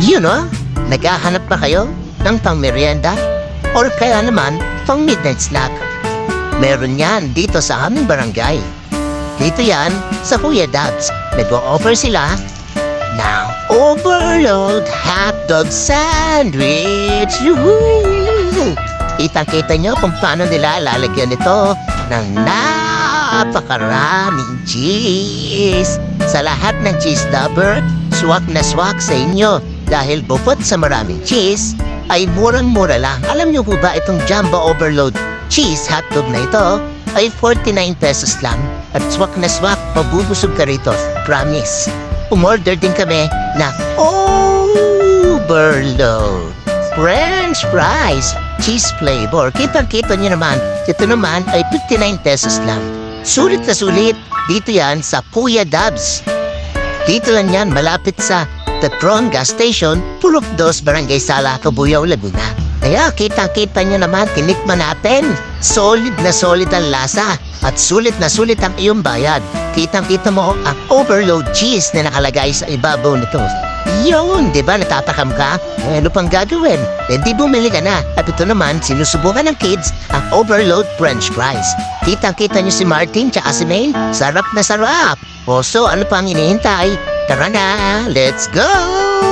You know, naghahanap pa kayo ng pang-merienda? Or kaya naman, pang-midnight snack? Meron yan dito sa aming barangay. Dito yan sa Kuya Dabs. Nag-o-offer sila ng overload hotdog sandwich. Yuhuu! Kitang-kita nyo kung paano nila lalagyan ito ng napakaraming cheese. Sa lahat ng cheese lover, swak na swak sa inyo. Dahil bukod sa maraming cheese, ay murang-mura lang. Alam nyo po ba itong jumbo overload cheese hotdog na ito ay 49 pesos lang. At swak na swak, mabubusog ka rito. Promise. Umorder din kami na overload French fries, cheese flavor. Kitang-kita nyo naman, ito naman ay 59 pesos lang. Sulit na sulit, dito yan sa Kuya Dabs. Dito lang yan, malapit sa Petron Gas Station, Pulok 2, Barangay Sala, Cabuyao, Laguna. Kaya kitang-kita nyo naman, tinikman natin. Solid na solid ang lasa at sulit na sulit ang iyong bayad. Kitang-kita mo ang overload cheese na nakalagay sa ibabaw nito. Yun, di ba natatakam ka? Ano pang gagawin? Hindi bumili ka na. At ito naman, sinusubukan ng kids ang overload French fries. Kitang-kita nyo si Martin tsaka si May. Sarap na sarap. Also, ano pang hinihintay? Tara na, let's go!